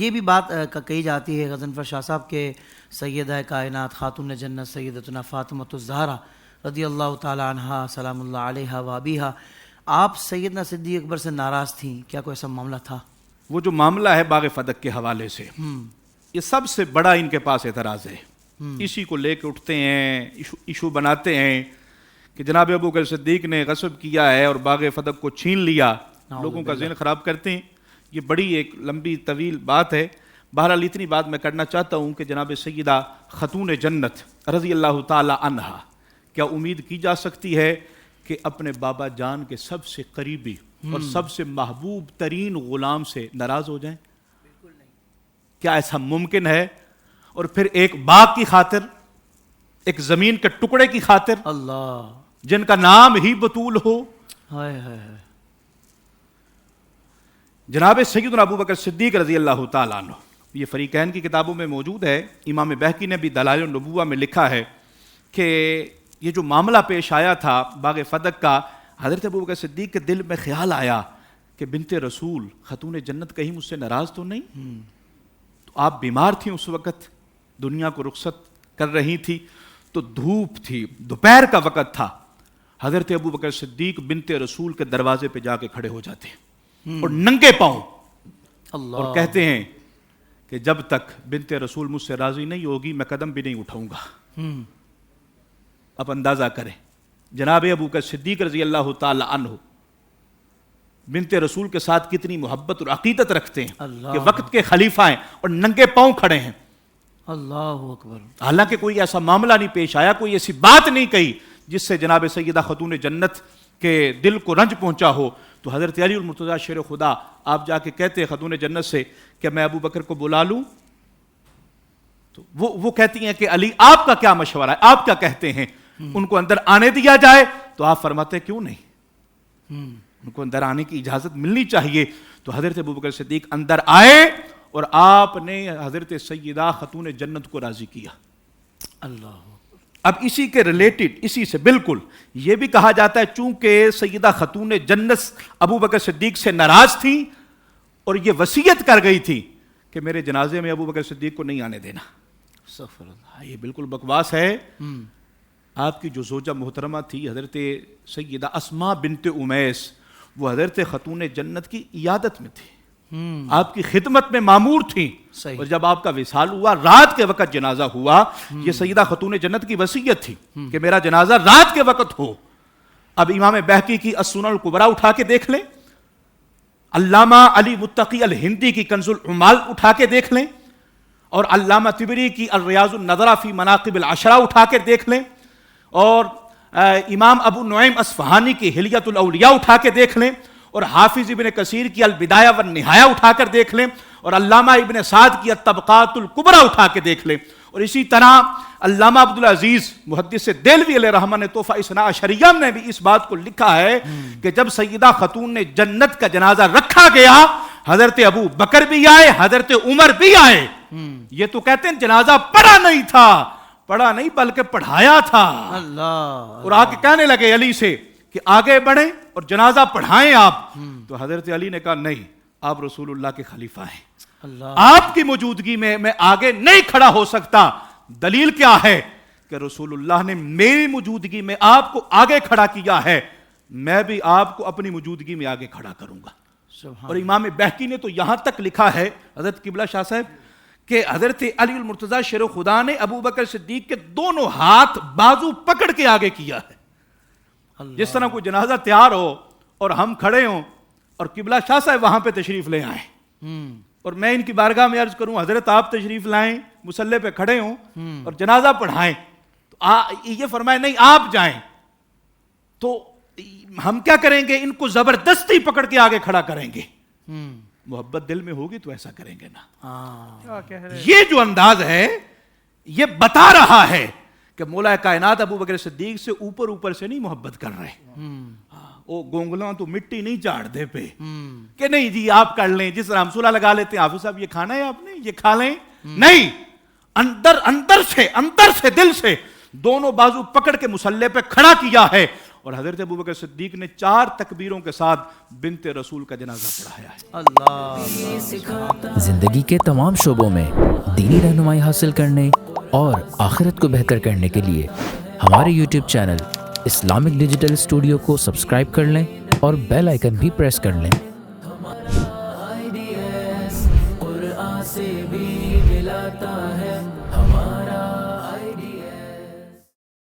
یہ بھی بات کہی جاتی ہے غضنفر شاہ صاحب کے سیدہ کائنات خاتون جنت سیدتنا فاطمۃ الزہرا رضی اللہ تعالی عنہا سلام اللہ علیہا و ابیہا، آپ سیدنا صدیق اکبر سے ناراض تھیں، کیا کوئی ایسا معاملہ تھا؟ وہ جو معاملہ ہے باغ فدق کے حوالے سے، یہ سب سے بڑا ان کے پاس اعتراض ہے. اسی کو لے کے اٹھتے ہیں، ایشو بناتے ہیں کہ جناب ابو بکر صدیق نے غصب کیا ہے اور باغ فدق کو چھین لیا، لوگوں کا ذہن خراب کرتے ہیں. یہ بڑی ایک لمبی طویل بات ہے. بہرحال اتنی بات میں کرنا چاہتا ہوں کہ جناب سیدہ خاتون جنت رضی اللہ تعالی عنہا، کیا امید کی جا سکتی ہے کہ اپنے بابا جان کے سب سے قریبی اور سب سے محبوب ترین غلام سے ناراض ہو جائیں؟ بالکل نہیں. کیا ایسا ممکن ہے؟ اور پھر ایک باغ کی خاطر، ایک زمین کے ٹکڑے کی خاطر، اللہ، جن کا نام ہی بطول ہو. ہائے ہائے ہائے. جناب سیدنا ابو بکر صدیق رضی اللہ تعالیٰ عنہ، یہ فریقین کی کتابوں میں موجود ہے. امام بہقی نے بھی دلائل النبوہ میں لکھا ہے کہ یہ جو معاملہ پیش آیا تھا باغ فدق کا، حضرت ابو بکر صدیق کے دل میں خیال آیا کہ بنت رسول خاتون جنت کہیں مجھ سے ناراض تو نہیں. تو آپ بیمار تھیں اس وقت، دنیا کو رخصت کر رہی تھی، تو دھوپ تھی، دوپہر کا وقت تھا. حضرت ابو بکر صدیق بنت رسول کے دروازے پہ جا کے کھڑے ہو جاتے ہیں اور ننگے پاؤں اللہ، اور کہتے ہیں کہ جب تک بنت رسول مجھ سے راضی نہیں ہوگی میں قدم بھی نہیں اٹھاؤں گا. اب اندازہ کریں جناب ابو بکر صدیق رضی اللہ تعالی عنہ بنت رسول کے ساتھ کتنی محبت اور عقیدت رکھتے ہیں اللہ، کہ وقت کے خلیفہ ہیں اور ننگے پاؤں کھڑے ہیں. اللہ اکبر. حالانکہ کوئی ایسا معاملہ نہیں پیش آیا، کوئی ایسی بات نہیں کہی جس سے جناب سیدہ خاتون جنت کے دل کو رنج پہنچا ہو. تو حضرت علی المرتضیٰ شیر خدا آپ جا کے کہتے ہیں خاتون جنت سے کہ میں ابو بکر کو بلا لوں؟ تو وہ کہتی ہیں کہ علی آپ کا کیا مشورہ ہے، آپ کیا کہتے ہیں، ان کو اندر آنے دیا جائے؟ تو آپ فرماتے ہیں کیوں نہیں، ان کو اندر آنے کی اجازت ملنی چاہیے. تو حضرت ابو بکر صدیق اندر آئے اور آپ نے حضرت سیدہ خاتون جنت کو راضی کیا. اللہ. اب اسی کے ریلیٹڈ، اسی سے بالکل یہ بھی کہا جاتا ہے چونکہ سیدہ خاتون جنت ابو بکر صدیق سے ناراض تھی اور یہ وصیت کر گئی تھی کہ میرے جنازے میں ابو بکر صدیق کو نہیں آنے دینا. استغفر اللہ. یہ بالکل بکواس ہے. آپ کی جو زوجہ محترمہ تھی حضرت سیدہ اسماء بنت امیس، وہ حضرت خاتون جنت کی عیادت میں تھی، آپ کی خدمت میں مامور تھیں. اور جب آپ کا وصال ہوا، رات کے وقت جنازہ ہوا، یہ سیدہ خاتون جنت کی وصیت تھی کہ میرا جنازہ رات کے وقت ہو. اب امام بہقی کی السنن الکبریٰ اٹھا کے دیکھ لیں، علامہ علی متقی الہندی کی کنز العمال اٹھا کے دیکھ لیں، اور علامہ طبری کی الریاض النظرہ فی مناقب العشرہ اٹھا کے دیکھ لیں، اور امام ابو نعیم اصفہانی کی حلیۃ الاولیاء اٹھا کے دیکھ لیں، اور حافظ ابن کثیر کی البدایہ والنہایہ اٹھا کر دیکھ لیں، اور علامہ ابن سعد کی الطبقات الکبریٰ اٹھا کے دیکھ لیں، اور اسی طرح علامہ عبدالعزیز محدث دہلوی علیہ رحمہ نے تحفہ اثنا عشریہ میں بھی اس بات کو لکھا ہے کہ جب سیدہ خاتون جنت کا جنازہ رکھا گیا، حضرت ابو بکر بھی آئے، حضرت عمر بھی آئے. یہ تو کہتے ہیں جنازہ پڑھا نہیں تھا، پڑھا نہیں بلکہ پڑھایا تھا. اللہ. اور آ کے کہنے لگے علی سے کہ آگے بڑھیں اور جنازہ پڑھائیں آپ. تو حضرت علی نے کہا نہیں، آپ رسول اللہ کے خلیفہ ہیں، اللہ. آپ کی موجودگی میں میں آگے نہیں کھڑا ہو سکتا. دلیل کیا ہے کہ رسول اللہ نے میری موجودگی میں آپ کو آگے کھڑا کیا ہے، میں بھی آپ کو اپنی موجودگی میں آگے کھڑا کروں گا. اور امام بہقی نے تو یہاں تک لکھا ہے حضرت قبلہ شاہ صاحب کہ حضرت علی المرتضیٰ شیر خدا نے ابو بکر صدیق کے دونوں ہاتھ بازو پکڑ کے آگے کیا ہے. جس طرح کوئی جنازہ تیار ہو اور ہم کھڑے ہوں اور قبلہ شاہ صاحب وہاں پہ تشریف لے آئیں اور میں ان کی بارگاہ میں عرض کروں حضرت آپ تشریف لائیں، مصلی پہ کھڑے ہوں اور جنازہ پڑھائیں، تو یہ فرمائے نہیں آپ جائیں، تو ہم کیا کریں گے؟ ان کو زبردستی پکڑ کے آگے کھڑا کریں گے. محبت دل میں ہوگی تو ایسا کریں گے نا. یہ جو انداز ہے یہ بتا رہا ہے کہ مولا کائنات ابو بکر صدیق سے اوپر سے نہیں محبت کر رہے. وہ گونگلاں تو مٹی نہیں چاڑ دے پہ کہ نہیں جی آپ کر لیں، جس طرح ہم صلح لگا لیتے ہیں حافظ صاحب یہ کھانا ہے آپ نے، یہ کھا لیں. نہیں، اندر سے دل سے دونوں بازو پکڑ کے مصلی پہ کھڑا کیا ہے اور حضرت ابوبکر صدیق نے 4 تکبیروں کے ساتھ بنت رسول کا جنازہ پڑھایا ہے۔ اللہ زندگی کے تمام شعبوں میں دینی رہنمائی حاصل کرنے اور آخرت کو بہتر کرنے کے لیے ہمارے YouTube channel Islamic digital studio کو سبسکرائب کر لیں اور بیل آئیکن بھی پریس کر لیں۔ قرآن سے بھی ملاتا ہے